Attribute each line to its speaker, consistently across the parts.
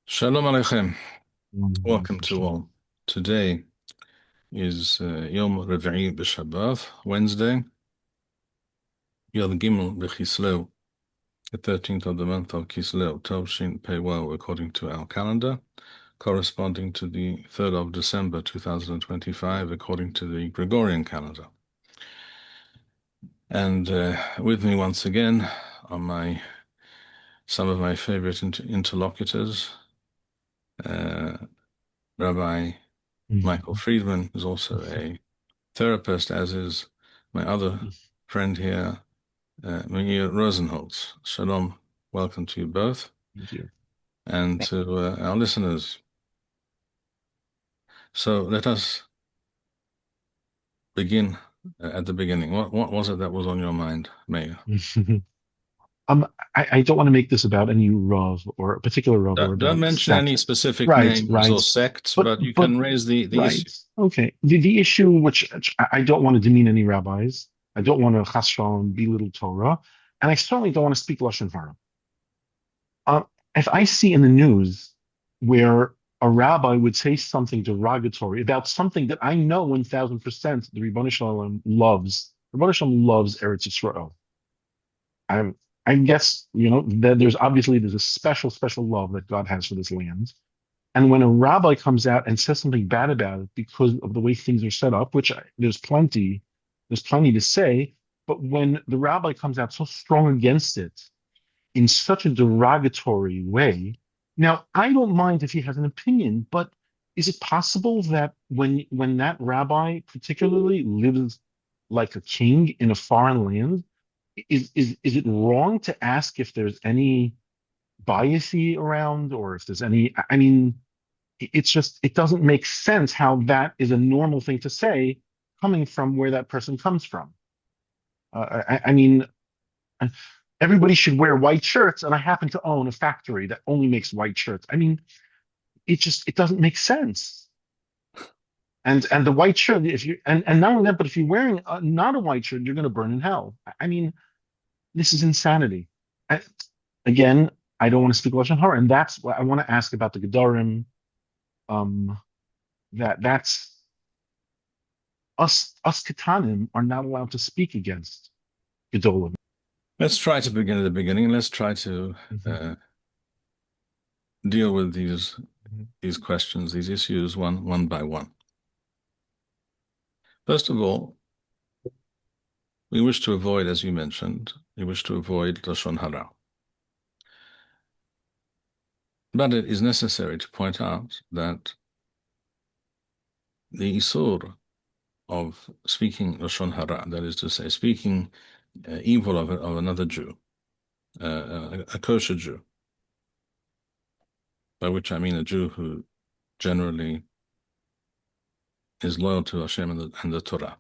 Speaker 1: Shalom Aleichem. Welcome to
Speaker 2: Sure.
Speaker 1: all. Today is Yom Revi'i B'Shabbat, Wednesday, Yom Gimel B'Chislev, the 13th of the month of Kislev, Tovshin Peiwel, according to our calendar, corresponding to the 3rd of December 2025, according to the Gregorian calendar. And with me once again are some of my favorite interlocutors, Rabbi Michael Friedman is also a therapist, as is my other friend here, Meir Rosenholz. Shalom, welcome to you both,
Speaker 2: Thank you.
Speaker 1: and to our listeners. So let us begin at the beginning. What was it that was on your mind, Meir?
Speaker 2: Um, I don't want to make this about any Rav or a particular Rav or
Speaker 1: Don't
Speaker 2: about
Speaker 1: mention any
Speaker 2: sects.
Speaker 1: specific
Speaker 2: Right,
Speaker 1: names
Speaker 2: right.
Speaker 1: or sects,
Speaker 2: But
Speaker 1: but you
Speaker 2: but
Speaker 1: can raise the
Speaker 2: right.
Speaker 1: issue.
Speaker 2: Okay. The issue which I don't want to demean any rabbis. I don't want to chas v'shalom belittle Torah, and I certainly don't want to speak lashon hara. If I see in the news where a rabbi would say something derogatory about something that I know 1,000% the Ribono Shel Olam loves, Ribono Shel Olam loves Eretz Yisrael. I'm, I guess, that there's a special love that God has for this land. And when a rabbi comes out and says something bad about it because of the way things are set up, there's plenty to say, but when the rabbi comes out so strong against it in such a derogatory way, now I don't mind if he has an opinion, but is it possible that when that rabbi particularly lives like a king in a foreign land, is it wrong to ask if there's any biasy around or if there's any, I mean, it's just, it doesn't make sense how that is a normal thing to say coming from where that person comes from. I mean, everybody should wear white shirts, and I happen to own a factory that only makes white shirts. I mean, it doesn't make sense. And the white shirt, if you and not only that, but if you're wearing not a white shirt, you're going to burn in hell. I mean, this is insanity. I, again, I don't want to speak lashon hara, and that's what I want to ask about the Gedarim. Um, that's us Ketanim are not allowed to speak against Gedolim.
Speaker 1: Let's try to begin at the beginning, and let's try to
Speaker 2: Mhm.
Speaker 1: deal with these questions, these issues, one by one. First of all, we wish to avoid, as you mentioned, lashon hara. But it is necessary to point out that the isur of speaking lashon hara, that is to say, speaking evil of another Jew, a kosher Jew, by which I mean a Jew who generally is loyal to Hashem and the Torah.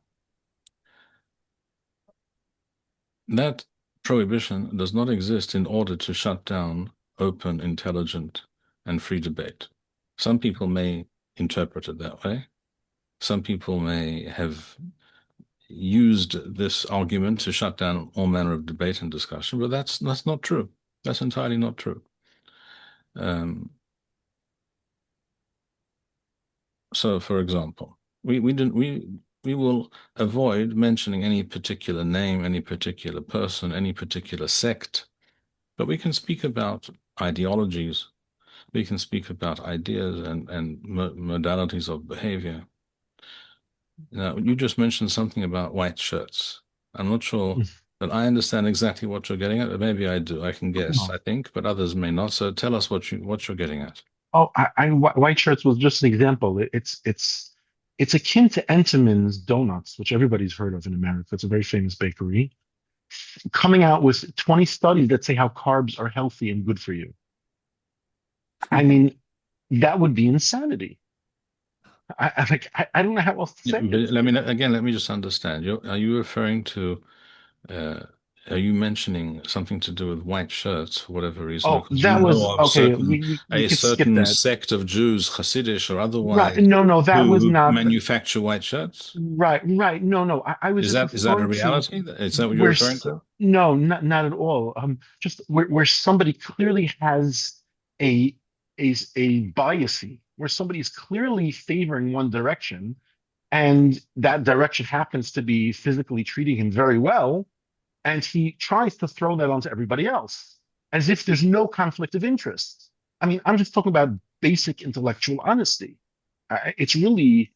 Speaker 1: That prohibition does not exist in order to shut down open, intelligent, and free debate. Some people may interpret it that way. Some people may have used this argument to shut down all manner of debate and discussion, but that's not true. That's entirely not true. Um, so, for example, we will avoid mentioning any particular name, any particular person, any particular sect, but we can speak about ideologies. We can speak about ideas and modalities of behavior. Now, you just mentioned something about white shirts. I'm not sure that I understand exactly what you're getting at, but maybe I do. I can guess,
Speaker 2: Oh,
Speaker 1: I think, but others may not. So tell us what you're getting at.
Speaker 2: white shirts was just an example. It's akin to Entenmann's Donuts, which everybody's heard of in America. It's a very famous bakery, coming out with 20 studies that say how carbs are healthy and good for you. I mean, that would be insanity. I don't know how else to
Speaker 1: Yeah,
Speaker 2: say
Speaker 1: but
Speaker 2: it.
Speaker 1: let me just understand. Are you referring to uh, are you mentioning something to do with white shirts for whatever reason?
Speaker 2: Oh,
Speaker 1: Because you
Speaker 2: that
Speaker 1: know
Speaker 2: was
Speaker 1: of
Speaker 2: okay.
Speaker 1: certain
Speaker 2: We
Speaker 1: a
Speaker 2: could skip
Speaker 1: certain
Speaker 2: that.
Speaker 1: sect of Jews, Hasidish or
Speaker 2: Right.
Speaker 1: otherwise,
Speaker 2: No, no, that was
Speaker 1: who
Speaker 2: not
Speaker 1: manufacture white shirts.
Speaker 2: right. Right. No, no. I was
Speaker 1: Is that a
Speaker 2: referring to
Speaker 1: reality? Is that what you're
Speaker 2: where
Speaker 1: referring to?
Speaker 2: no, not at all. Just where somebody clearly has a a biasy, where somebody is clearly favoring one direction, and that direction happens to be physically treating him very well, and he tries to throw that onto everybody else as if there's no conflict of interest. I mean, I'm just talking about basic intellectual honesty. It's really,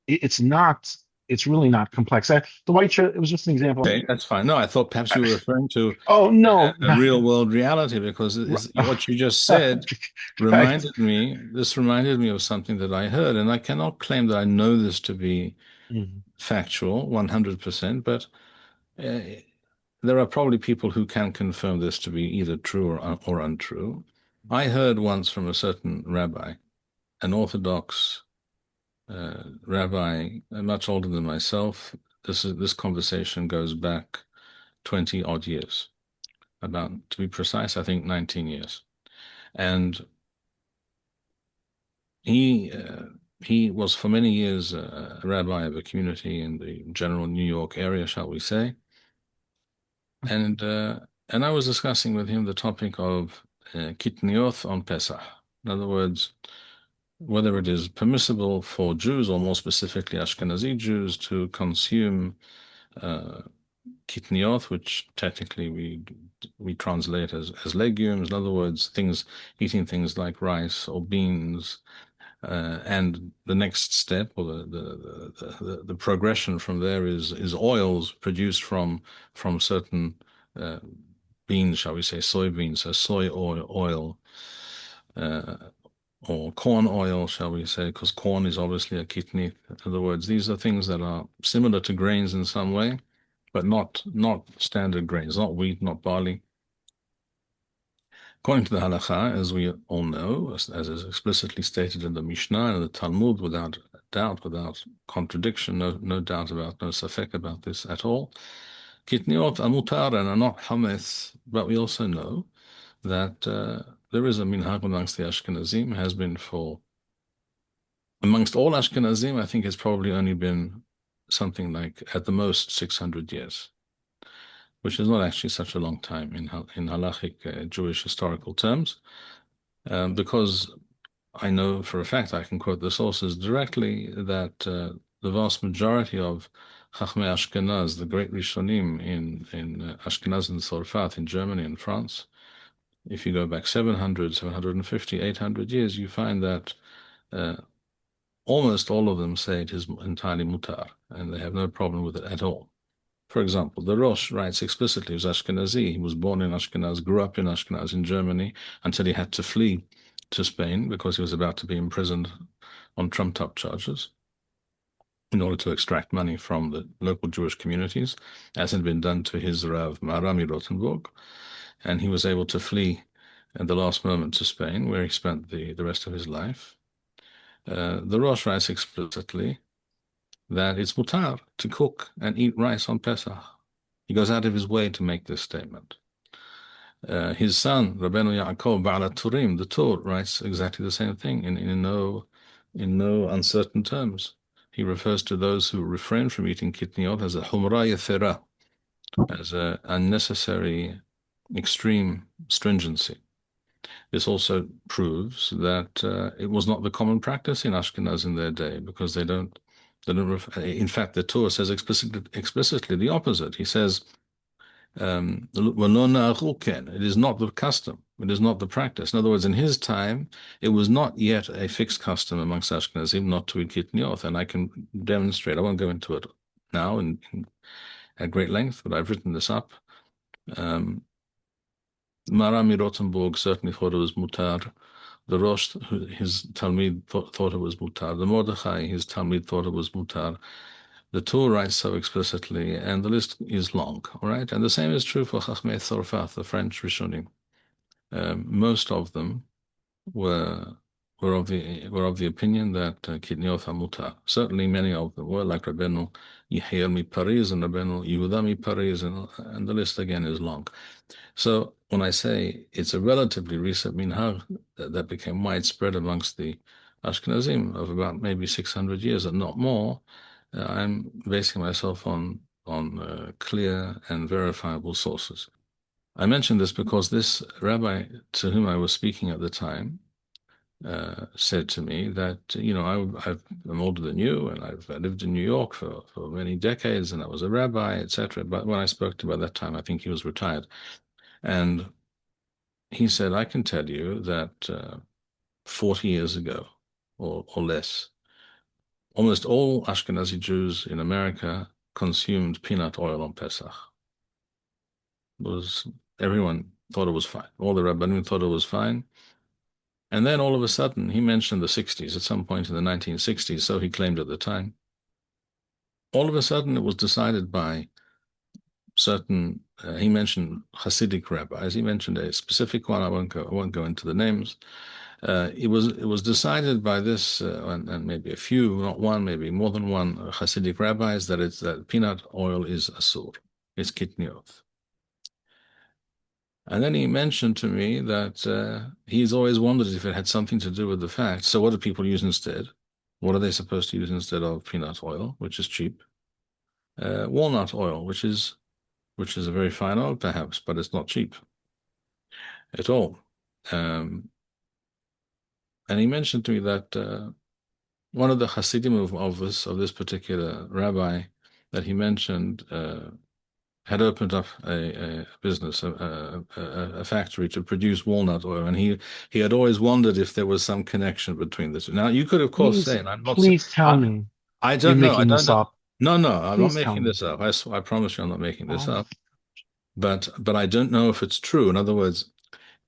Speaker 2: it's not, it's really not complex. The white shirt, it was just an example.
Speaker 1: Okay, that's fine. No, I thought perhaps you were referring to
Speaker 2: Oh no,
Speaker 1: a
Speaker 2: no.
Speaker 1: real world reality because what you just said
Speaker 2: Right.
Speaker 1: this reminded me of something that I heard, and I cannot claim that I know this to be
Speaker 2: Mhm.
Speaker 1: factual 100%, but uh, there are probably people who can confirm this to be either true or untrue. I heard once from a certain rabbi, an Orthodox rabbi, much older than myself. This conversation goes back 20 odd years, about, to be precise, I think 19 years. And he uh, he was for many years a rabbi of a community in the general New York area, shall we say. And I was discussing with him the topic of kitniyot on Pesach. In other words, whether it is permissible for Jews, or more specifically Ashkenazi Jews, to consume uh, kitniyot, which technically we translate as legumes. In other words, things eating things like rice or beans. And the next step, or the progression from there, is oils produced from certain uh, beans, shall we say, soybeans, so soy oil, uh, or corn oil, shall we say, because corn is obviously a kitnit. In other words, these are things that are similar to grains in some way, but not standard grains, not wheat, not barley. According to the halakha, as we all know, as is explicitly stated in the Mishnah and the Talmud, without doubt, without contradiction, no doubt about, no safek about this at all, kitniyot are mutar and are not hametz, but we also know that there is a minhag amongst the Ashkenazim, has been for, amongst all Ashkenazim, I think it's probably only been something like, at the most, 600 years, which is not actually such a long time in halachic Jewish historical terms, because I know for a fact, I can quote the sources directly, that the vast majority of Chachmei Ashkenaz, the great Rishonim in Ashkenaz and Tzorfat, in Germany and France, if you go back 700, 750, 800 years, you find that uh, almost all of them say it is entirely mutar, and they have no problem with it at all. For example, the Rosh writes explicitly he was Ashkenazi. He was born in Ashkenaz, grew up in Ashkenaz in Germany until he had to flee to Spain because he was about to be imprisoned on trumped-up charges in order to extract money from the local Jewish communities, as had been done to his Rav Marami Rothenburg. And he was able to flee at the last moment to Spain, where he spent the rest of his life. The Rosh writes explicitly that it's mutar to cook and eat rice on Pesach. He goes out of his way to make this statement. His son, Rabbeinu Yaakov Ba'ala Turim, the Tur, writes exactly the same thing in no uncertain terms. He refers to those who refrain from eating kitniyot as a humra yethera, as a unnecessary extreme stringency. This also proves that it was not the common practice in Ashkenaz in their day, because in fact, the Torah says explicitly the opposite. He says, it is not the custom, it is not the practice. In other words, in his time, it was not yet a fixed custom amongst Ashkenazim not to eat kitniyot, and I can demonstrate. I won't go into it now at great length, but I've written this up. Marami Rothenburg certainly thought it was mutar. The Rosh, his Talmud, thought it was mutar. The Mordechai, his Talmud, thought it was mutar. The Torah writes so explicitly, and the list is long, all right? And the same is true for Chachmei Tzorfat, the French Rishonim. Most of them were were of the opinion that kitniyot are mutar. Certainly, many of them were, like Rabbeinu Yehiel mi Paris and Rabbeinu Yehuda mi Paris, and the list again is long. So when I say it's a relatively recent minhag that became widespread amongst the Ashkenazim of about maybe 600 years and not more, I'm basing myself on clear and verifiable sources. I mention this because this rabbi to whom I was speaking at the time said to me that, I'm older than you, and I lived in New York for many decades, and I was a rabbi, etc. But when I spoke to him at that time, I think he was retired. And he said, I can tell you that 40 years ago or less, almost all Ashkenazi Jews in America consumed peanut oil on Pesach. Was Everyone thought it was fine. All the rabbanim thought it was fine. And then all of a sudden, he mentioned the 60s, at some point in the 1960s, so he claimed at the time. All of a sudden, it was decided by certain, he mentioned Hasidic rabbis. He mentioned a specific one. I won't go into the names. It was decided by this and maybe a few, not one, maybe more than one Hasidic rabbis that peanut oil is asur, it's kitniyot. And then he mentioned to me that he's always wondered if it had something to do with the fact. So what do people use instead? What are they supposed to use instead of peanut oil, which is cheap? Walnut oil, which is a very fine oil, perhaps, but it's not cheap at all. And he mentioned to me that one of the Hasidim of this particular rabbi that he mentioned had opened up a business, a factory to produce walnut oil, and he had always wondered if there was some connection between the two. Now, you could, of course, say,
Speaker 2: Please,
Speaker 1: and I'm not saying,
Speaker 2: please tell
Speaker 1: I,
Speaker 2: me
Speaker 1: I
Speaker 2: you're
Speaker 1: don't know, I
Speaker 2: making
Speaker 1: don't
Speaker 2: this
Speaker 1: know.
Speaker 2: up.
Speaker 1: No, no, I'm not
Speaker 2: Please tell
Speaker 1: making
Speaker 2: me.
Speaker 1: this up. I promise you, I'm not making this
Speaker 2: Oh,
Speaker 1: up. But I don't know if it's true. In other words,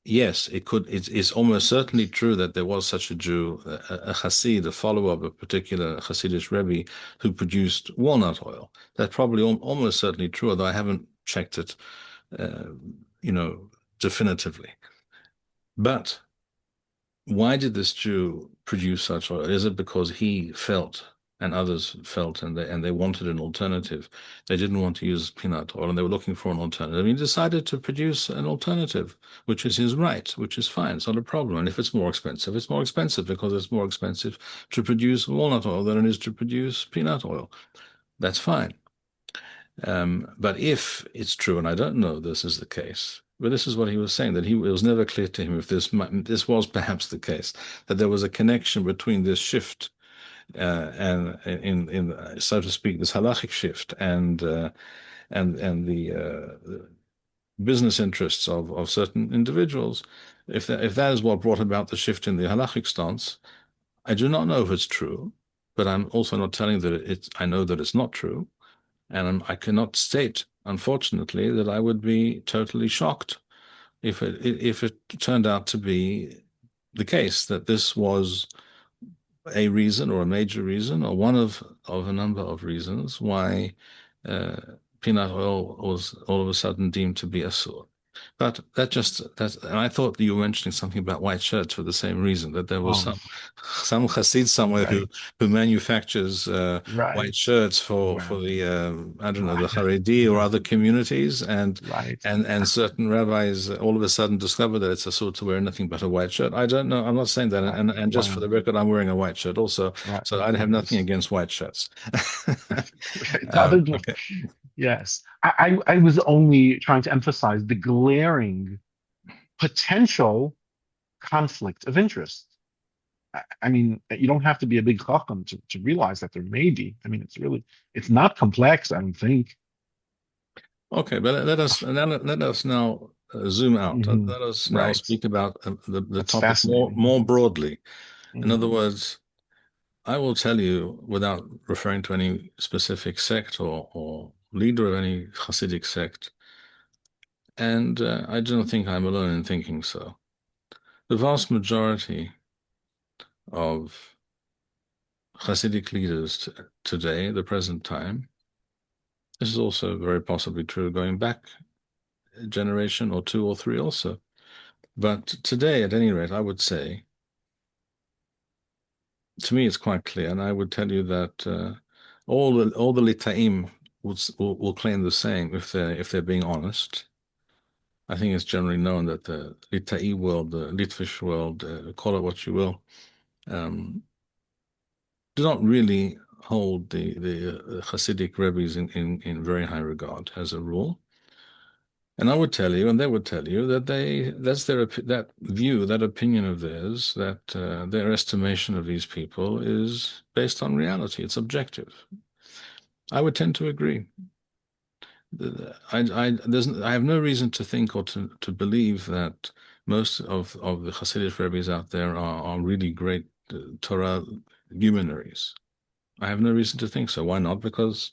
Speaker 1: yes, it could. It's almost certainly true that there was such a Jew, a Hasid, a follower of a particular Hasidic Rebbe who produced walnut oil. That's probably almost certainly true, although I haven't checked it, uh, you know, definitively. But why did this Jew produce such oil? Is it because he felt and others felt and they wanted an alternative? They didn't want to use peanut oil and they were looking for an alternative. He decided to produce an alternative, which is his right, which is fine. It's not a problem. And if it's more expensive, it's more expensive because it's more expensive to produce walnut oil than it is to produce peanut oil. That's fine. But if it's true, and I don't know this is the case, but this is what he was saying, that it was never clear to him if this was perhaps the case, that there was a connection between this shift and in so to speak, this halachic shift and the business interests of certain individuals. If that is what brought about the shift in the halachic stance, I do not know if it's true, but I'm also not telling that I know that it's not true. And I cannot state, unfortunately, that I would be totally shocked if it turned out to be the case that this was a reason or a major reason or one of a number of reasons why uh, peanut oil was all of a sudden deemed to be asur. But and I thought you were mentioning something about white shirts for the same reason, that there was
Speaker 2: oh,
Speaker 1: some chassid somewhere
Speaker 2: right,
Speaker 1: who manufactures white
Speaker 2: right,
Speaker 1: shirts for
Speaker 2: well,
Speaker 1: the I don't know, the
Speaker 2: right,
Speaker 1: Charedi or other communities, and
Speaker 2: right.
Speaker 1: certain rabbis all of a sudden discover that it's asur to wear anything but a white shirt. I don't know. I'm not saying that, and just for
Speaker 2: Wow,
Speaker 1: the record, I'm wearing a white shirt also,
Speaker 2: right.
Speaker 1: so I have nothing against white shirts.
Speaker 2: Right. Other than,
Speaker 1: Okay.
Speaker 2: yes, I was only trying to emphasize the glaring potential conflict of interest. I mean, you don't have to be a big chacham to realize that there may be. I mean, it's not complex, I don't think.
Speaker 1: Okay, but let us now zoom out.
Speaker 2: Hmm.
Speaker 1: Let us now
Speaker 2: Right.
Speaker 1: speak about the
Speaker 2: That's
Speaker 1: topic more
Speaker 2: fascinating.
Speaker 1: more broadly. In other
Speaker 2: Hmm.
Speaker 1: words, I will tell you without referring to any specific sect or leader of any Hasidic sect, and I don't think I'm alone in thinking so. The vast majority of Hasidic leaders today, the present time, this is also very possibly true going back a generation or two or three also. But today, at any rate, I would say to me, it's quite clear, and I would tell you that all the litaim will claim the same if they're being honest. I think it's generally known that the litai world, the Litvish world, call it what you will, um, do not really hold the Hasidic rabbis in very high regard as a rule. And I would tell you, and they would tell you that that's that view, that opinion of theirs, that their estimation of these people is based on reality. It's objective. I would tend to agree. I have no reason to think or to believe that most of the Hasidic rabbis out there are really great Torah luminaries. I have no reason to think so. Why not? Because,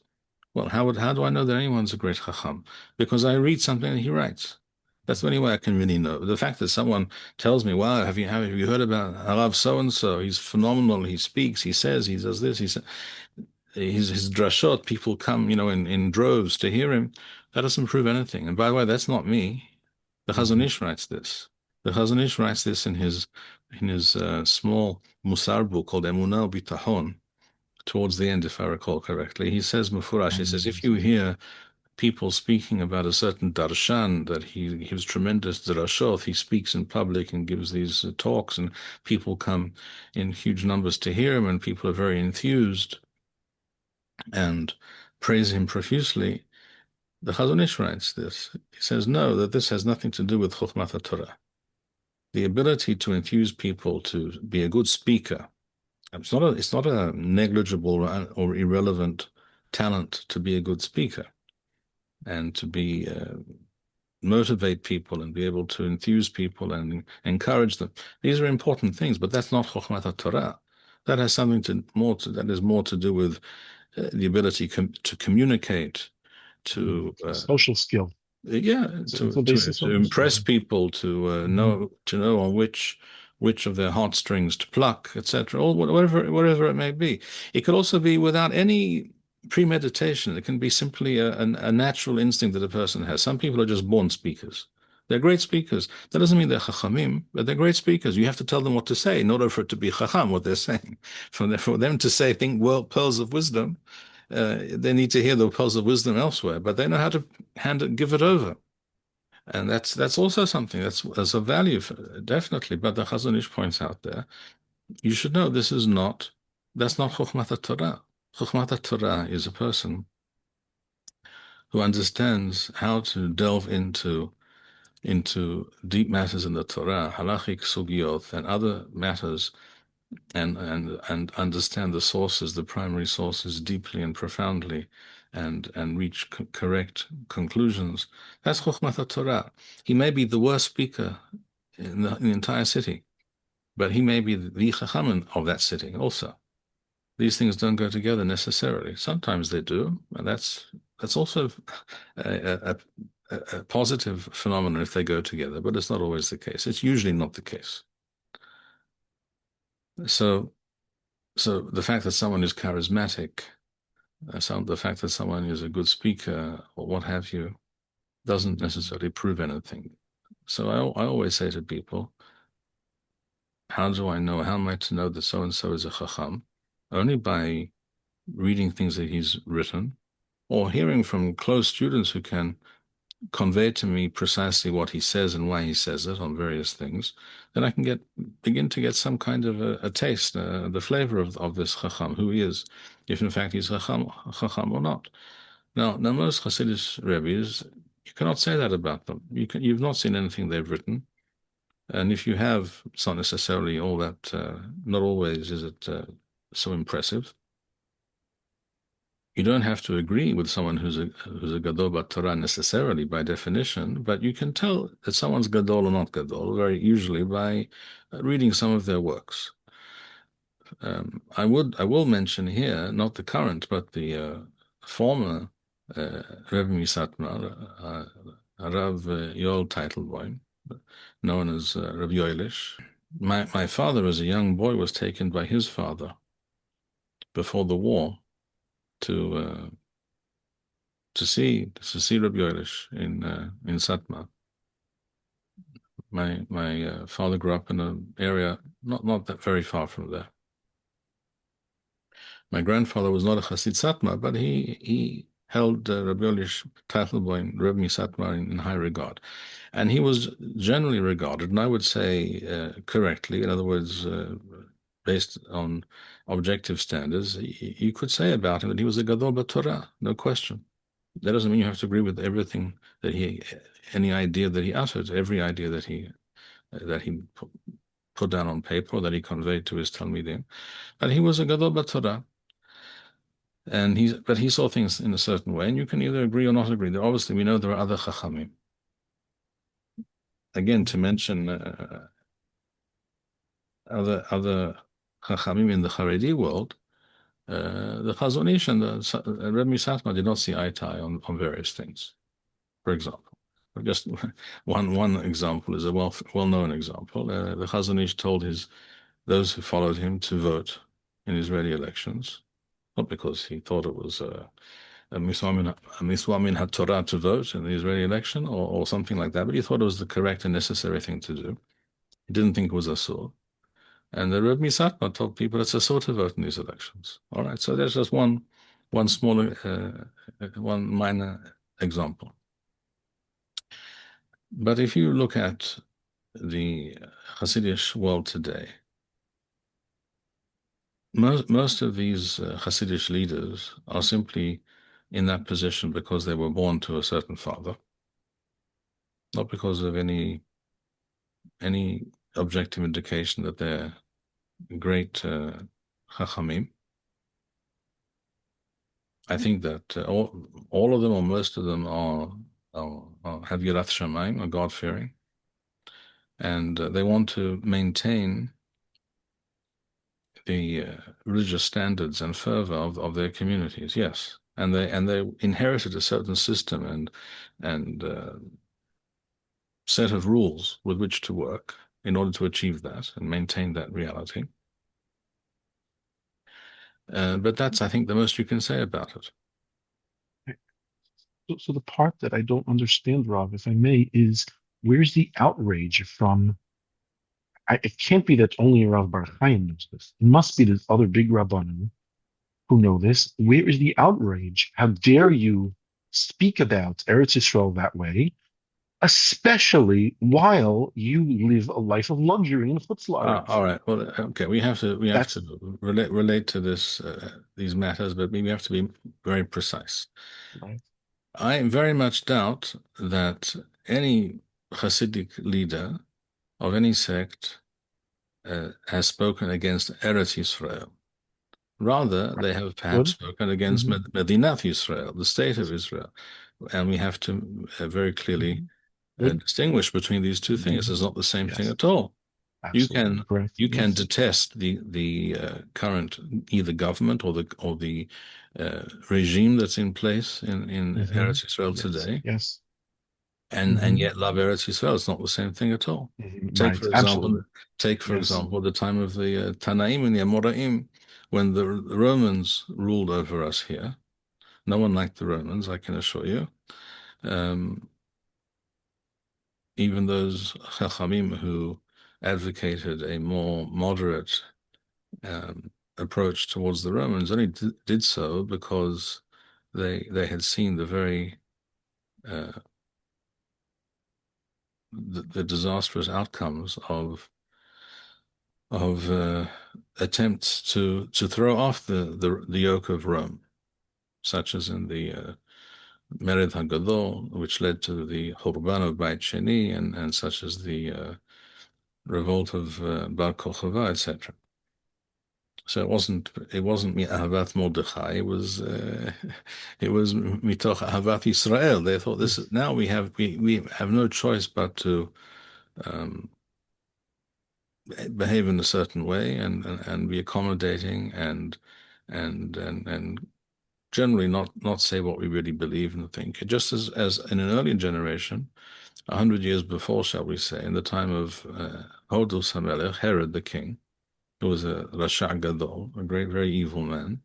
Speaker 1: well, how do I know that anyone's a great Chacham? Because I read something that he writes. That's the only way I can really know. The fact that someone tells me, "Wow, have you heard about Harav so and so? He's phenomenal. He speaks. He says. He does this. He says." His drashot, people come, in droves to hear him. That doesn't prove anything. And by the way, that's not me. The Chazon
Speaker 2: Mhm.
Speaker 1: Ish writes this. The Chazon Ish writes this in his small Musar book called Emunah Bitachon. Towards the end, if I recall correctly, he says Mufurash. He says if you hear people speaking about a certain darshan that he gives tremendous drashot, he speaks in public and gives these talks, and people come in huge numbers to hear him, and people are very enthused and praise him profusely. The Chazon Ish writes this. He says, no, that this has nothing to do with Chokhmat Torah. The ability to enthuse people to be a good speaker. It's not a negligible or irrelevant talent to be a good speaker and to be motivate people and be able to enthuse people and encourage them. These are important things, but that's not Chokhmat Torah. That has something that is more to do with the ability to communicate,
Speaker 2: Mhm.
Speaker 1: to
Speaker 2: Social skill.
Speaker 1: yeah,
Speaker 2: It's a basic
Speaker 1: to
Speaker 2: social skill.
Speaker 1: impress people, to
Speaker 2: Mhm.
Speaker 1: know on which of their heartstrings to pluck, etc., or whatever it may be. It could also be without any premeditation. It can be simply a natural instinct that a person has. Some people are just born speakers. They're great speakers. That doesn't mean they're chachamim, but they're great speakers. You have to tell them what to say in order for it to be chacham, what they're saying. For them to say, think, well, pearls of wisdom, they need to hear the pearls of wisdom elsewhere, but they know how to give it over. And that's also something that's a value definitely. But the Chazon Ish points out there, you should know that's not Chokhmat Torah. Chokhmat Torah is a person who understands how to delve into deep matters in the Torah, halachic sugiyot, and other matters, and understand the sources, the primary sources, deeply and profoundly, and reach correct conclusions. That's Chokhmat Torah. He may be the worst speaker in the entire city, but he may be the Chachamim of that city also. These things don't go together necessarily. Sometimes they do, and that's also a, a positive phenomenon if they go together, but it's not always the case. It's usually not the case. So, so the fact that someone is charismatic, the fact that someone is a good speaker or what have you, doesn't
Speaker 2: Mhm.
Speaker 1: necessarily prove anything. So I always say to people, how do I know? How am I to know that so and so is a chacham? Only by reading things that he's written or hearing from close students who can convey to me precisely what he says and why he says it on various things, then I can begin to get some kind of a taste, the flavor of this chacham, who he is, if in fact he's chacham or not. Now most Hasidic rabbis, you cannot say that about them. You've not seen anything they've written, and if you have, it's not necessarily all that. Not always is it so impressive. You don't have to agree with someone who's a gadol b'Torah necessarily by definition, but you can tell that someone's gadol or not gadol very usually by reading some of their works. I will mention here not the current but the former Rebbe Misatmar, Rav Yoel Teitelbaum, known as Rav Yoelish. My father, as a young boy, was taken by his father before the war to to see Rabbi Yoelish in Satmar. My father grew up in an area not that very far from there. My grandfather was not a Chassid Satmar, but he held Rabbi Yolish Teitelboim, Rabbi Satmar in high regard. And he was generally regarded, and I would say correctly, in other words, based on objective standards, you could say about him that he was a Gadol B'Torah, no question. That doesn't mean you have to agree with everything that any idea that he uttered, every idea that he put down on paper or that he conveyed to his Talmidim. But he was a Gadol B'Torah. But he saw things in a certain way, and you can either agree or not agree. Obviously, we know there are other Chachamim. Again, to mention other Chachamim in the Charedi world, the Chazon Ish and the Rebbe Satmar did not see eye to eye on various things. For example, just one example is a well-known example. The Chazon Ish told those who followed him to vote in Israeli elections, not because he thought it was a mitzvah min HaTorah to vote in the Israeli election or something like that, but he thought it was the correct and necessary thing to do. He didn't think it was asur. And the Rebbe Satmar told people it's asur to vote in these elections. All right, so there's just one minor example. But if you look at the Hasidic world today, most of these Hasidic leaders are simply in that position because they were born to a certain father, not because of any objective indication that they're great Chachamim. I think that all of them or most of them have Yirat Shamayim, are God-fearing, and they want to maintain the religious standards and fervor of their communities. Yes, and they inherited a certain system and set of rules with which to work in order to achieve that and maintain that reality. But that's, I think, the most you can say about it.
Speaker 2: So the part that I don't understand, Rob, if I may, is where's the outrage from? It can't be that only Rav Bar-Hayim knows this. It must be there's other big rabbanim who know this. Where is the outrage? How dare you speak about Eretz Yisrael that way, especially while you live a life of luxury in Chutz La'aretz?
Speaker 1: All right. Well, okay. We have to
Speaker 2: That's
Speaker 1: relate to these matters, but we have to be very precise.
Speaker 2: right.
Speaker 1: I very much doubt that any Hasidic leader of any sect has spoken against Eretz Yisrael. Rather,
Speaker 2: Right.
Speaker 1: they have perhaps
Speaker 2: Good.
Speaker 1: spoken against
Speaker 2: Hmm.
Speaker 1: Medinat Yisrael, the state of Israel. And we have to very clearly
Speaker 2: Hmm. Good.
Speaker 1: distinguish between these two things.
Speaker 2: Hmm.
Speaker 1: It's not the same thing
Speaker 2: Yes.
Speaker 1: at all. You
Speaker 2: Absolutely
Speaker 1: can
Speaker 2: correct.
Speaker 1: you can
Speaker 2: Yes.
Speaker 1: detest the current either government or the regime that's in place in
Speaker 2: Hmm.
Speaker 1: Eretz Yisrael
Speaker 2: Yes.
Speaker 1: today,
Speaker 2: Yes.
Speaker 1: and
Speaker 2: Hmm.
Speaker 1: yet love Eretz Yisrael. It's not the same thing at all. Take
Speaker 2: Right.
Speaker 1: for example,
Speaker 2: Absolutely.
Speaker 1: take for
Speaker 2: Yes.
Speaker 1: example the time of the Tanaim and the Amoraim, when the Romans ruled over us here. No one liked the Romans, I can assure you. Um, Even those Chachamim who advocated a more moderate approach towards the Romans only did so because they had seen uh, the disastrous outcomes of attempts to throw off the yoke of Rome, such as in the Mered HaGadol, which led to the Churban of Beit Sheni, and such as the revolt of Bar Kochava, etc. So it wasn't Ahavat Mordechai. It was mitoch Ahavat Israel. They thought this is
Speaker 2: Yes.
Speaker 1: now we have no choice but to um, behave in a certain way and be accommodating and generally not say what we really believe and think. Just as in an earlier generation, 100 years before, shall we say, in the time of Hodus HaMelech, Herod the king, who was a Rasha Gadol, a great, very evil man.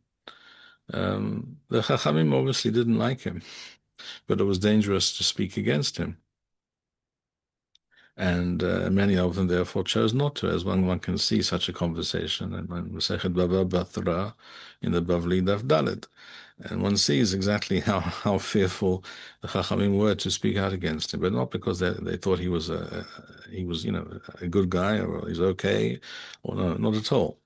Speaker 1: The Chachamim obviously didn't like him, but it was dangerous to speak against him. And many of them therefore chose not to, as one can see such a conversation in Masechet Bava Batra in the Bavli Daf Dalet. And one sees exactly how fearful the Chachamim were to speak out against him, but not because they thought he was a good guy or he's okay, or no, not at all.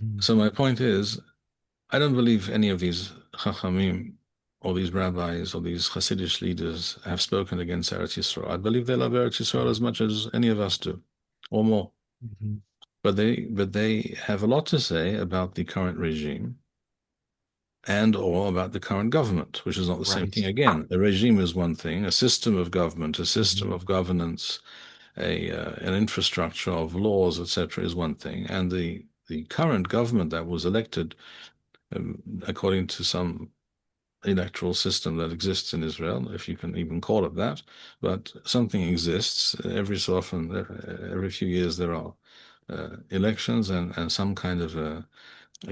Speaker 2: Mhm.
Speaker 1: So my point is, I don't believe any of these Chachamim or these rabbis or these Hasidic leaders have spoken against Eretz Yisrael. I believe they love Eretz Yisrael as much as any of us do, or more.
Speaker 2: Mhm.
Speaker 1: But they have a lot to say about the current regime and or about the current government, which is not the same
Speaker 2: Right.
Speaker 1: thing. Again, a regime is one thing, a system of government, a system
Speaker 2: Mhm.
Speaker 1: of governance, a an infrastructure of laws, etc., is one thing, and the current government that was elected according to some electoral system that exists in Israel, if you can even call it that, but something exists. Every so often, every few years, there are elections and some kind of a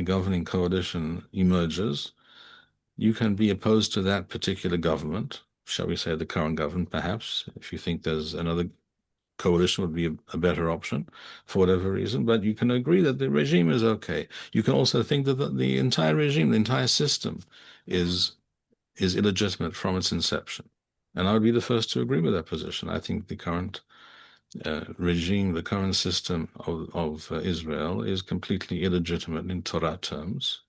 Speaker 1: governing coalition emerges. You can be opposed to that particular government, shall we say the current government, perhaps, if you think there's another coalition would be a better option for whatever reason, but you can agree that the regime is okay. You can also think that the entire regime, the entire system is illegitimate from its inception. And I would be the first to agree with that position. I think the current regime, the current system of Israel is completely illegitimate in Torah terms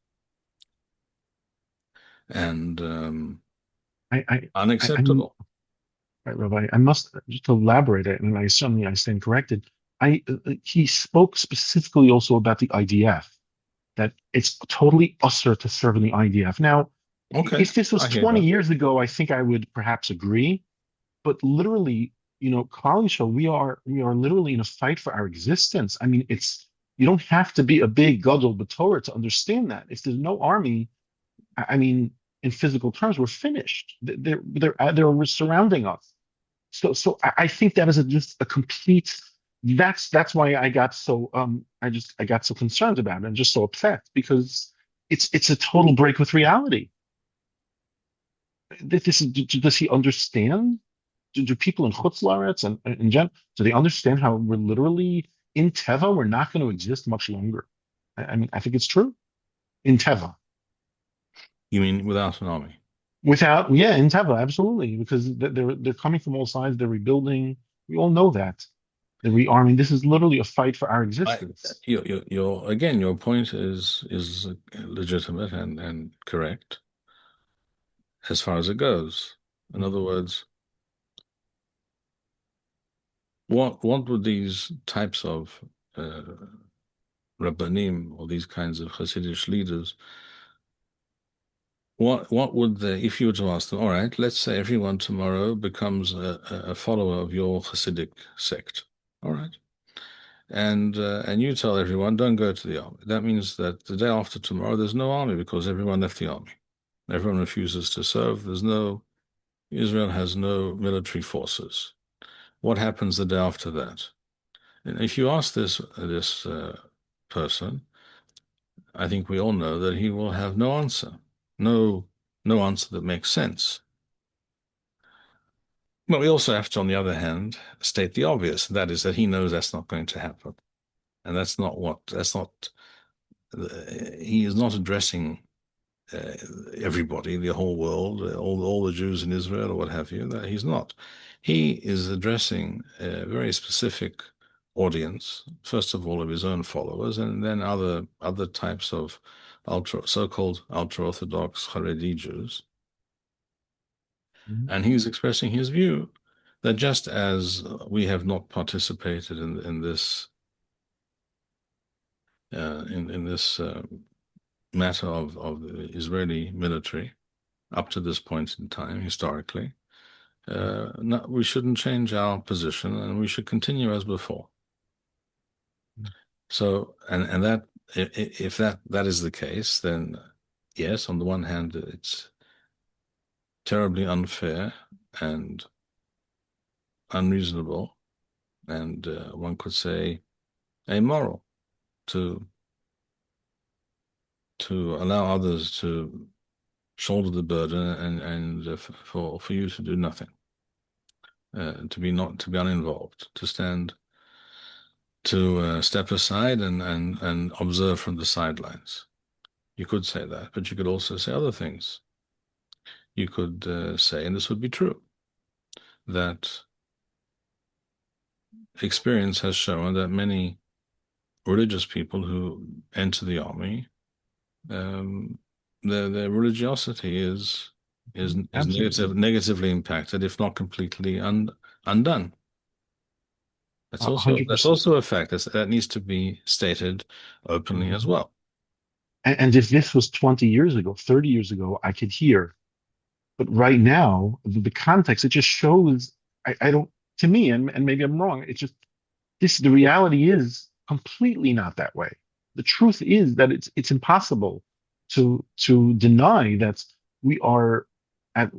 Speaker 1: and
Speaker 2: I, I, I'm
Speaker 1: unacceptable.
Speaker 2: right, Rabbi. I must just elaborate, and I stand corrected. He spoke specifically also about the IDF, that it's totally usher to serve in the IDF. Now,
Speaker 1: Okay,
Speaker 2: if this was
Speaker 1: I hear
Speaker 2: 20
Speaker 1: that.
Speaker 2: years ago, I think I would perhaps agree. But literally, Klal Yisrael, we are literally in a fight for our existence. I mean, you don't have to be a big gadol b'Torah to understand that. If there's no army, I mean, in physical terms, we're finished. They're surrounding us. So I think that is just a complete. That's why I got so concerned about it and just so upset because it's a total break with reality. Does he understand? Do people in Chutz La'aretz and in general, do they understand how we're literally in Teva? We're not going to exist much longer. I mean, I think it's true in Teva.
Speaker 1: You mean without an army?
Speaker 2: Without, yeah, in Teva, absolutely, because they're coming from all sides. They're rebuilding. We all know that they're rearming. This is literally a fight for our
Speaker 1: I,
Speaker 2: existence.
Speaker 1: again, your point is legitimate and correct as far as it goes. In other
Speaker 2: Mhm.
Speaker 1: words, what would these types of uh, rabbanim or these kinds of Hasidic leaders, what would they, if you were to ask them, all right, let's say everyone tomorrow becomes a follower of your Hasidic sect, all right, and you tell everyone don't go to the army. That means that the day after tomorrow there's no army because everyone left the army. Everyone refuses to serve. Israel has no military forces. What happens the day after that? And if you ask this person, I think we all know that he will have no answer, no no answer that makes sense. But we also have to, on the other hand, state the obvious. That is that he knows that's not going to happen, and that's not. He is not addressing uh, everybody, the whole world, all the Jews in Israel or what have you. That he's not. He is addressing a very specific audience, first of all of his own followers, and then other types of so-called ultra-Orthodox Charedi Jews.
Speaker 2: Mhm.
Speaker 1: And he's expressing his view that just as we have not participated in this in this matter of the Israeli military up to this point in time historically, no, we shouldn't change our position and we should continue as before. So, and that if that is the case, then yes, on the one hand, it's terribly unfair and unreasonable, and one could say amoral to allow others to shoulder the burden and for you to do nothing. to be uninvolved, to step aside and observe from the sidelines. You could say that, but you could also say other things. You could say, and this would be true, that experience has shown that many religious people who enter the army, um, their religiosity is
Speaker 2: Absolutely.
Speaker 1: negatively impacted, if not completely undone. That's
Speaker 2: 100%.
Speaker 1: also a fact that needs to be stated openly as
Speaker 2: Mhm.
Speaker 1: well.
Speaker 2: And if this was 20 years ago, 30 years ago, I could hear. But right now, the context, it just shows, I don't, to me, and maybe I'm wrong, it's just the reality is completely not that way. The truth is that it's impossible to deny that we are at,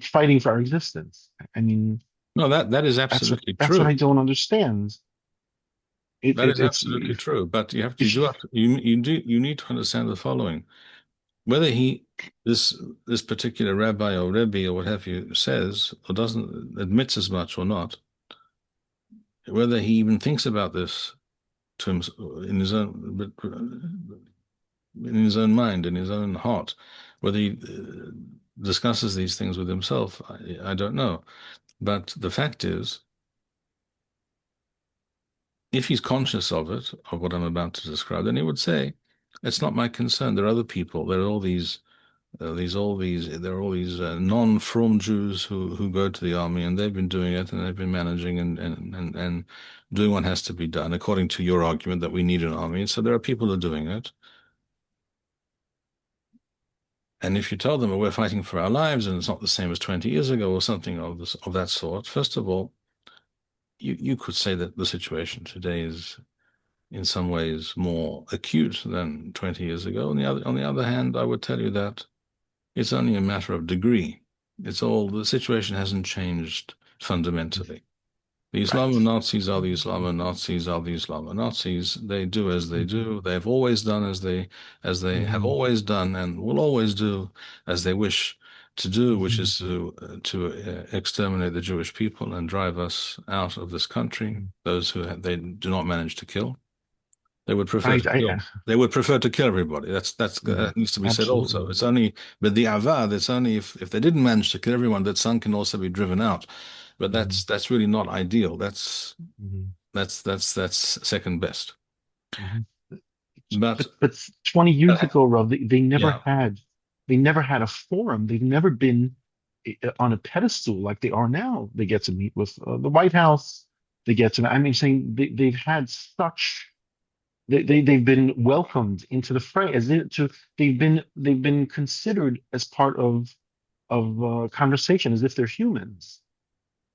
Speaker 2: fighting for our existence. I mean,
Speaker 1: No, that is
Speaker 2: that's what
Speaker 1: absolutely
Speaker 2: that's what
Speaker 1: true.
Speaker 2: I don't understand.
Speaker 1: That is
Speaker 2: It's
Speaker 1: absolutely true. But
Speaker 2: if
Speaker 1: you need to understand the following. Whether this this particular rabbi or rebbe or what have you says or doesn't admits as much or not, whether he even thinks about this to him in his own mind, in his own heart, whether he discusses these things with himself, I don't know. But the fact is, if he's conscious of it, of what I'm about to describe, then he would say, "It's not my concern. There are other people. There are all these non-from Jews who go to the army, and they've been doing it, and they've been managing and doing what has to be done according to your argument that we need an army. So there are people who are doing it. And if you tell them, well, we're fighting for our lives, and it's not the same as 20 years ago, or something of that sort, first of all, you could say that the situation today is in some ways more acute than 20 years ago. On the other hand, I would tell you that it's only a matter of degree. The situation hasn't changed fundamentally. The
Speaker 2: right.
Speaker 1: Islamo-Nazis are the Islamo-Nazis are the Islamo-Nazis. They do as they
Speaker 2: Mhm.
Speaker 1: do. They've always done as they have
Speaker 2: Mhm.
Speaker 1: always done and will always do as they wish to do, which
Speaker 2: Mhm.
Speaker 1: is to exterminate the Jewish people and drive us out of this country,
Speaker 2: Mhm.
Speaker 1: those they do not manage to kill. They would prefer to
Speaker 2: I
Speaker 1: kill. They would prefer to kill everybody.
Speaker 2: yeah,
Speaker 1: That needs to be said also.
Speaker 2: absolutely.
Speaker 1: It's only but the avad. It's only if they didn't manage to kill everyone that some can also be driven out. But
Speaker 2: Mhm.
Speaker 1: that's really not ideal.
Speaker 2: Mhm.
Speaker 1: That's second best.
Speaker 2: Mhm.
Speaker 1: But
Speaker 2: 20 years
Speaker 1: uh,
Speaker 2: ago, Rob,
Speaker 1: yeah,
Speaker 2: they never had a forum. They've never been on a pedestal like they are now. They get to meet with the White House. They get to, I mean, saying they've had such, they've been welcomed into the fray as if to, they've been considered as part of conversation as if they're humans.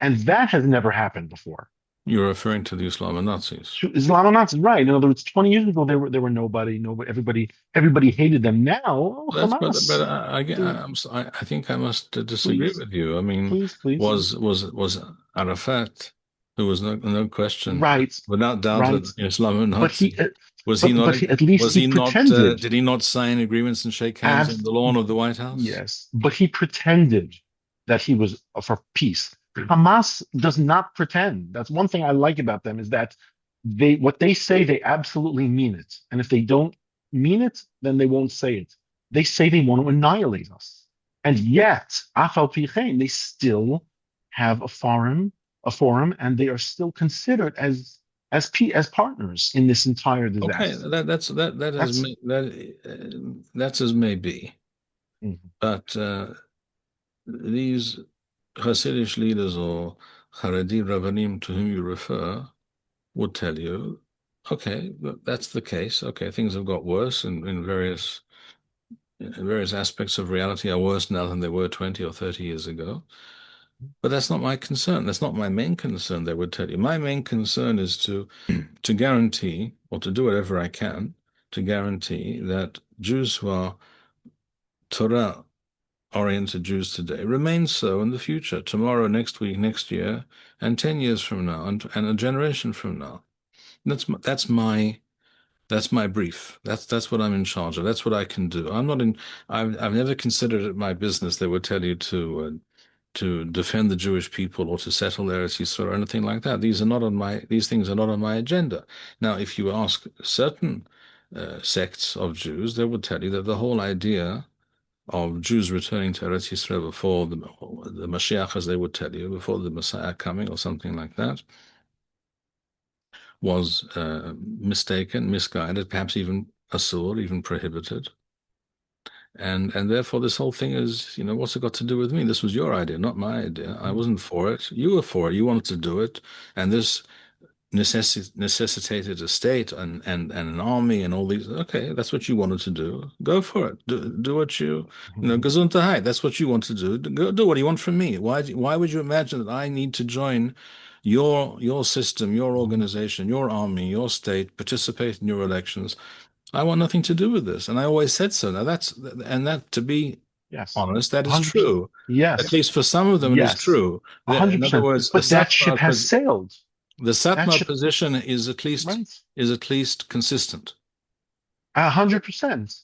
Speaker 2: And that has never happened before.
Speaker 1: you're referring to the Islamo Nazis.
Speaker 2: Islamo-Nazis, right? In other words, 20 years ago they were nobody, nobody, everybody hated them. Now, oh,
Speaker 1: That's but
Speaker 2: Hamas, they're
Speaker 1: I think I must disagree
Speaker 2: please,
Speaker 1: with you. I mean,
Speaker 2: please,
Speaker 1: was Arafat, who was no question,
Speaker 2: right,
Speaker 1: without doubt,
Speaker 2: right.
Speaker 1: an Islamic
Speaker 2: But
Speaker 1: Nazi. Was he not?
Speaker 2: at least
Speaker 1: Was
Speaker 2: he
Speaker 1: he not?
Speaker 2: pretended.
Speaker 1: Did he not sign agreements and shake hands on
Speaker 2: Abs
Speaker 1: the lawn of the White House?
Speaker 2: yes, but he pretended that he was for peace. Hamas does not pretend. That's one thing I like about them is that what they say they absolutely mean it, and if they don't mean it, then they won't say it. They say they want to annihilate us, and yet, afal pichein, they still have a forum, and they are still considered as partners in this entire
Speaker 1: Okay,
Speaker 2: disaster.
Speaker 1: has
Speaker 2: That's
Speaker 1: that's as may be,
Speaker 2: Mhm.
Speaker 1: but these Hasidic leaders or Charedi rabbanim to whom you refer would tell you, okay, that's the case. Okay, things have got worse in various aspects of reality are worse now than they were 20 or 30 years ago. But that's not my concern. That's not my main concern, they would tell you. My main concern is to guarantee, or to do whatever I can, to guarantee that Jews who are Torah oriented Jews today remain so in the future, tomorrow, next week, next year, and 10 years from now, and a generation from now. That's my brief. That's what I'm in charge of. That's what I can do. I'm not in. I've never considered it my business. They would tell you to. to defend the Jewish people or to settle Eretz Yisrael or anything like that. These things are not on my agenda. Now, if you ask certain sects of Jews, they would tell you that the whole idea of Jews returning to Eretz Yisrael before the Mashiach, as they would tell you, before the Messiah coming or something like that, was mistaken, misguided, perhaps even asur, even prohibited. And therefore this whole thing is, what's it got to do with me? This was your idea, not my idea. I wasn't for it. You were for it. You wanted to do it. And this necessitated a state and an army and all these. Okay, that's what you wanted to do. Go for it. Do what Gesundheit. That's what you want to do. Go do what you want from me. Why would you imagine that I need to join your system, your organization, your army, your state, participate in your elections? I want nothing to do with this. And I always said so. Now that to be
Speaker 2: Yes.
Speaker 1: honest, that is
Speaker 2: 100%.
Speaker 1: true. At
Speaker 2: Yes.
Speaker 1: least for some of them, it is
Speaker 2: Yes.
Speaker 1: true. In other
Speaker 2: 100%.
Speaker 1: words,
Speaker 2: But that ship has sailed.
Speaker 1: the
Speaker 2: That
Speaker 1: Satmar
Speaker 2: ship,
Speaker 1: position
Speaker 2: right?
Speaker 1: is at least consistent.
Speaker 2: 100%.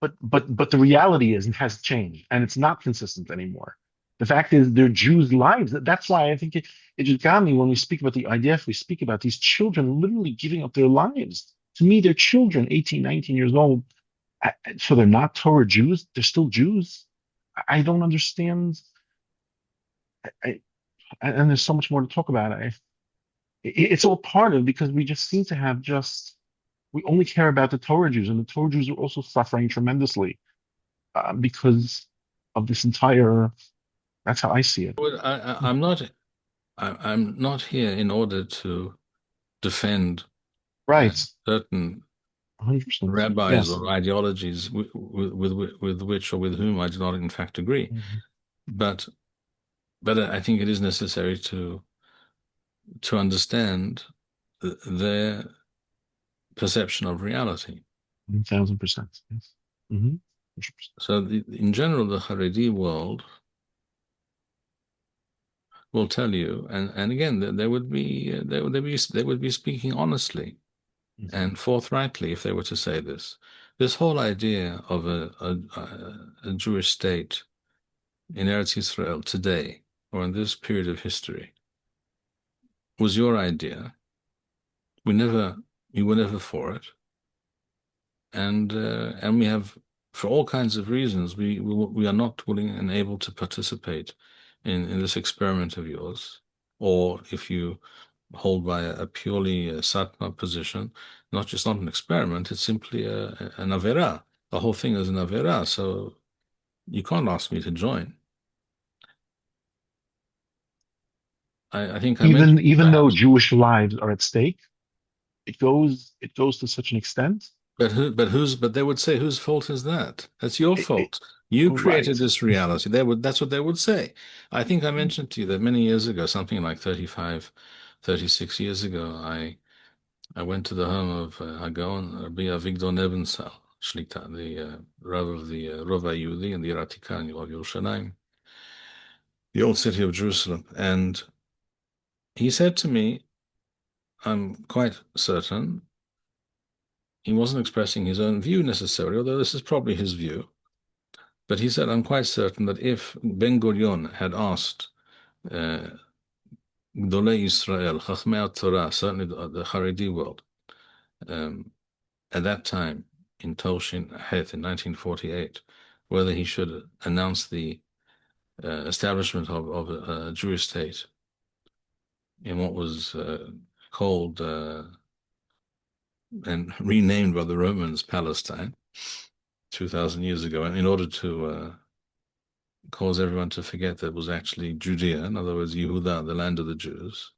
Speaker 2: But the reality is it has changed and it's not consistent anymore. The fact is they're Jews' lives. That's why I think it just got me when we speak about the IDF, we speak about these children literally giving up their lives. To me, they're children, 18, 19 years old. So they're not Torah Jews. They're still Jews. I don't understand. I, and there's so much more to talk about. It's all part of because we just seem to have we only care about the Torah Jews, and the Torah Jews are also suffering tremendously because of this entire. That's how I see it.
Speaker 1: Well, I'm not here in order to defend
Speaker 2: Right.
Speaker 1: certain
Speaker 2: 100%.
Speaker 1: rabbis
Speaker 2: Yes.
Speaker 1: or ideologies with which or with whom I do not in fact agree.
Speaker 2: Mhm.
Speaker 1: But I think it is necessary to understand their perception of reality.
Speaker 2: 1,000%. Yes. 100%.
Speaker 1: So in general, the Haredi world will tell you, and again, they would be speaking honestly
Speaker 2: Mhm.
Speaker 1: and forthrightly if they were to say this. This whole idea of a Jewish state in Eretz Yisrael today, or in this period of history, was your idea. You were never for it, and we have, for all kinds of reasons, we are not willing and able to participate in this experiment of yours. Or if you hold by a purely Satmar position, not an experiment, it's simply an avera. The whole thing is an avera, so you can't ask me to join. I think I mentioned
Speaker 2: Even though
Speaker 1: perhaps,
Speaker 2: Jewish lives are at stake, it goes to such an extent.
Speaker 1: but they would say, whose fault is that? That's your
Speaker 2: It,
Speaker 1: fault. You
Speaker 2: right.
Speaker 1: created this reality. That's what they would say. I think I mentioned to you that many years ago, something like 35, 36 years ago, I went to the home of Hagon, Rabbi Avigdor Nebensal, Shlita, the Rav of the Rova Yehudi in the Ratika of Yerushalayim, the old city of Jerusalem. And he said to me, I'm quite certain, he wasn't expressing his own view necessarily, although this is probably his view, but he said, I'm quite certain that if Ben Gurion had asked uh, Gdolei Israel, Chachmei Torah, certainly the Haredi world, um, at that time in Toshin Het in 1948, whether he should announce the establishment of a Jewish state in what was called and renamed by the Romans Palestine 2,000 years ago, and in order to cause everyone to forget that it was actually Judea, in other words, Yehuda, the land of the Jews.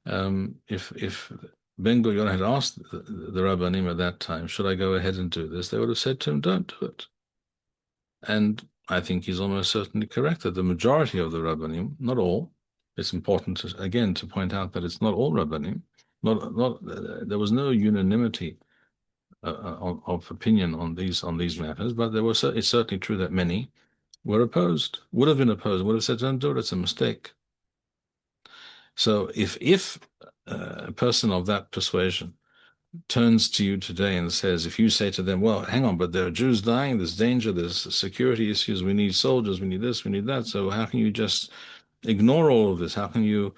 Speaker 1: If Ben Gurion had asked the Rabbanim at that time, should I go ahead and do this? They would have said to him, don't do it. And I think he's almost certainly correct that the majority of the Rabbanim, not all, it's important to, again to point out that it's not all Rabbanim, there was no unanimity of opinion on these matters, but it's certainly true that many were opposed, would have been opposed, would have said, don't do it, it's a mistake. So if a person of that persuasion turns to you today and says, if you say to them, well, hang on, but there are Jews dying, there's danger, there's security issues, we need soldiers, we need this, we need that. So how can you just ignore all of this? How can you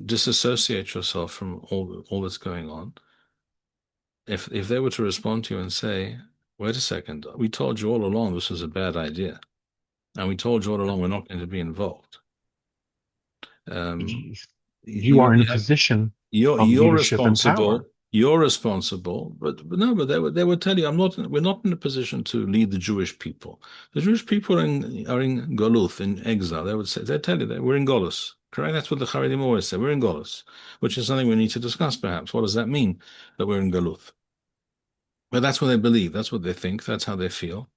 Speaker 1: disassociate yourself from all that's going on? If they were to respond to you and say, wait a second, we told you all along this was a bad idea, and we told you all along we're not going to be involved. Um,
Speaker 2: You you
Speaker 1: you
Speaker 2: are in a
Speaker 1: have
Speaker 2: position of
Speaker 1: you're
Speaker 2: leadership and
Speaker 1: responsible.
Speaker 2: power.
Speaker 1: You're responsible, but no, but they would tell you, we're not in a position to lead the Jewish people. The Jewish people are in Galuth, in exile. They tell you that we're in Golus. Correct? That's what the Charedim always say. We're in Golus, which is something we need to discuss perhaps. What does that mean that we're in Galuth? But that's what they believe, that's what they think, that's how they feel.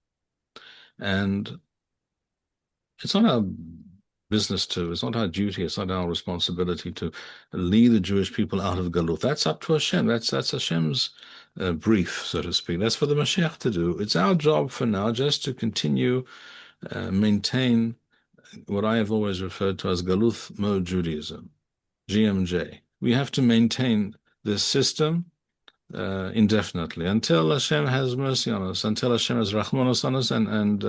Speaker 1: And it's not our business to, it's not our duty, it's not our responsibility to lead the Jewish people out of Galut. That's up to Hashem. That's Hashem's brief, so to speak. That's for the Mashiach to do. It's our job for now just to continue maintain what I have always referred to as Galuth mode Judaism, GMJ. We have to maintain this system indefinitely until Hashem has mercy on us, until Hashem has Rahmanos on us and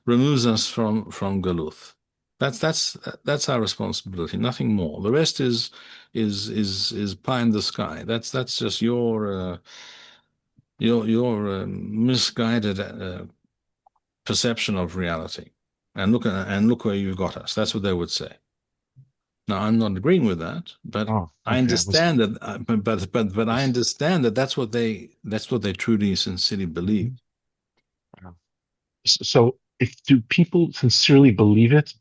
Speaker 1: removes us from Galuth. That's our responsibility, nothing more. The rest is pie in the sky. That's just your misguided perception of reality. And look where you've got us. That's what they would say. Now, I'm not agreeing with that, but
Speaker 2: Oh,
Speaker 1: I
Speaker 2: okay. I was.
Speaker 1: understand that. But I understand that that's what they truly, sincerely believe.
Speaker 2: So, if do people sincerely believe it?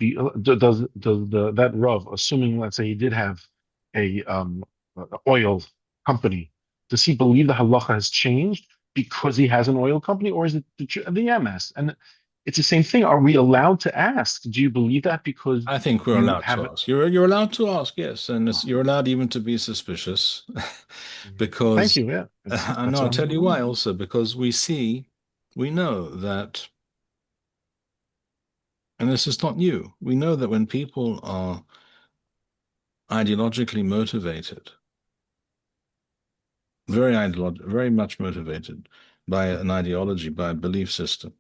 Speaker 2: Does that Rav, assuming let's say he did have a oil company, does he believe the halacha has changed because he has an oil company, or is it the MS? And it's the same thing. Are we allowed to ask? Do you believe that because
Speaker 1: I think we're
Speaker 2: you
Speaker 1: allowed to
Speaker 2: have?
Speaker 1: ask. You're allowed to ask, yes, and
Speaker 2: Oh,
Speaker 1: you're allowed even to be suspicious,
Speaker 2: thank
Speaker 1: because
Speaker 2: you. Yeah,
Speaker 1: I
Speaker 2: that's
Speaker 1: know.
Speaker 2: what
Speaker 1: I'll
Speaker 2: I'm
Speaker 1: tell you
Speaker 2: doing.
Speaker 1: why. Also, because we know that, and this is not new. We know that when people are ideologically motivated, very much motivated by an ideology, by a belief system.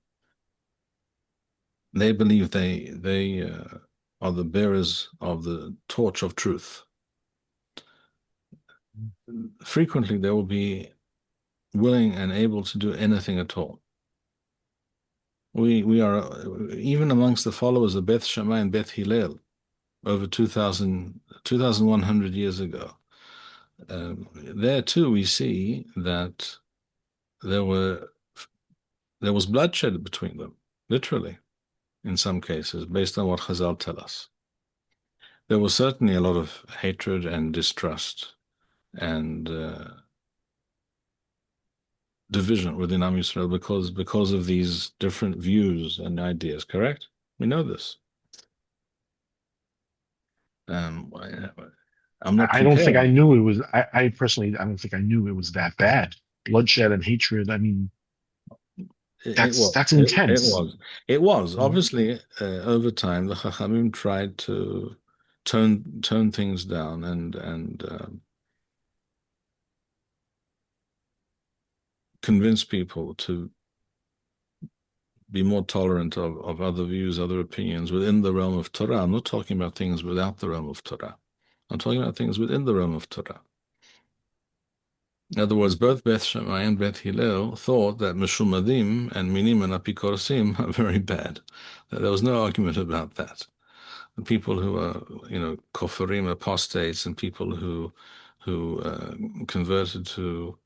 Speaker 1: They believe they are the bearers of the torch of truth. Frequently, they will be willing and able to do anything at all. We are even amongst the followers of Beth Shammai and Beth Hillel over 2,100 years ago. There too, we see that there were there was bloodshed between them, literally, in some cases, based on what Chazal tell us. There was certainly a lot of hatred and distrust and division within Am Yisrael because of these different views and ideas. Correct? We know this. Um, I'm not
Speaker 2: I don't think I
Speaker 1: comparing.
Speaker 2: knew it was. I personally, I don't think I knew it was that bad. Bloodshed and hatred. I mean,
Speaker 1: It
Speaker 2: that's
Speaker 1: was.
Speaker 2: that's
Speaker 1: It
Speaker 2: intense.
Speaker 1: was. It was.
Speaker 2: Mhm.
Speaker 1: Obviously, over time, the Chachamim tried to tone things down and convince people to be more tolerant of other views, other opinions within the realm of Torah. I'm not talking about things without the realm of Torah. I'm talking about things within the realm of Torah. In other words, both Beth Shammai and Beth Hillel thought that Meshumadim and Minim and Apikorsim are very bad. There was no argument about that. The people who are, Kofarim, apostates, and people who converted to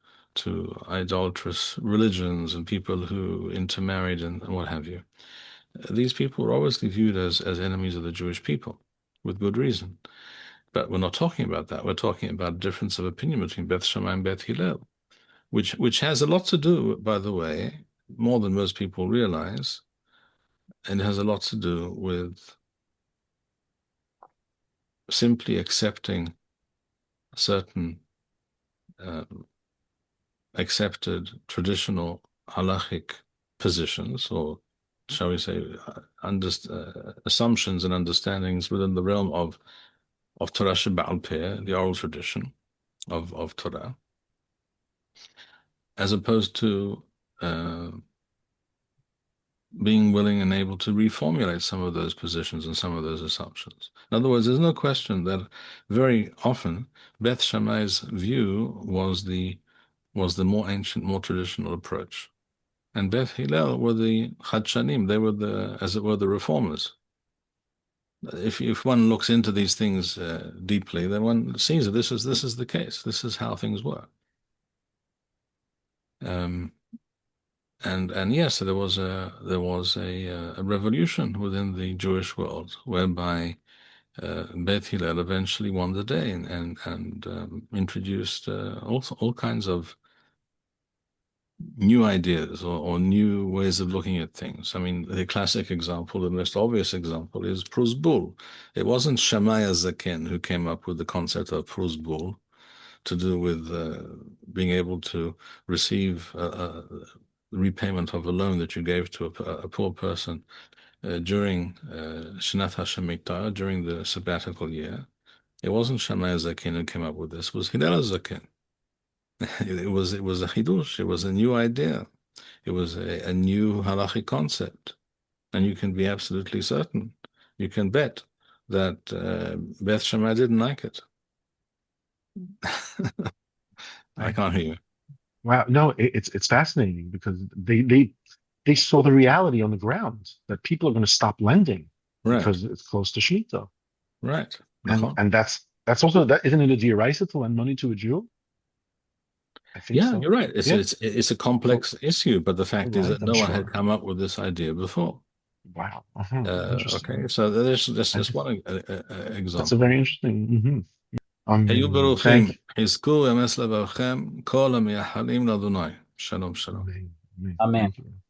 Speaker 1: idolatrous religions, and people who intermarried and what have you. These people were obviously viewed as enemies of the Jewish people, with good reason. But we're not talking about that. We're talking about a difference of opinion between Beth Shammai and Beth Hillel, which has a lot to do, by the way, more than most people realize, and it has a lot to do with simply accepting certain uh, accepted traditional halachic positions, or shall we say, assumptions and understandings within the realm of Torah Shebaal Peh, the oral tradition of Torah, as opposed to uh, being willing and able to reformulate some of those positions and some of those assumptions. In other words, there's no question that very often Beth Shammai's view was the more ancient, more traditional approach. And Beth Hillel were the Chadshanim, they were the, as it were, the reformers. If one looks into these things deeply, then one sees that this is the case. This is how things work. Um, and yes, there was a revolution within the Jewish world whereby Beth Hillel eventually won the day and introduced all kinds of new ideas or new ways of looking at things. I mean, the classic example, the most obvious example, is Prusbul. It wasn't Shammai Zaken who came up with the concept of Prusbul to do with being able to receive the repayment of a loan that you gave to a poor person during Shinat HaShemitah, during the sabbatical year. It wasn't Shammai Zaken who came up with this, it was Hillel Zaken. It was a chidush. It was a new idea. It was a new halachic concept, and you can be absolutely certain. You can bet that Beth Shammai didn't like it. I
Speaker 2: Right.
Speaker 1: can't hear you.
Speaker 2: Wow. No, it's fascinating because they saw the reality on the ground that people are going to stop lending
Speaker 1: Right,
Speaker 2: because it's close to Shemitah.
Speaker 1: right.
Speaker 2: And
Speaker 1: Machon.
Speaker 2: and that's also that isn't it a deraisa to lend money to a Jew? I think
Speaker 1: Yeah,
Speaker 2: so.
Speaker 1: you're right.
Speaker 2: Yeah.
Speaker 1: It's a
Speaker 2: So
Speaker 1: complex issue, but the fact is
Speaker 2: right,
Speaker 1: that
Speaker 2: I'm
Speaker 1: no one had
Speaker 2: sure.
Speaker 1: come up with this idea before.
Speaker 2: Wow. Interesting.
Speaker 1: Okay, so there's
Speaker 2: I
Speaker 1: just
Speaker 2: think
Speaker 1: one
Speaker 2: that's a
Speaker 1: example.
Speaker 2: very interesting.
Speaker 1: היו
Speaker 2: Thank
Speaker 1: ברוכים,
Speaker 2: you.
Speaker 1: חזקו אמס לבבכם, כל המייחלים לאדוני. Shalom, shalom.
Speaker 2: Amen. Amen.
Speaker 3: Amen.
Speaker 2: Thank you.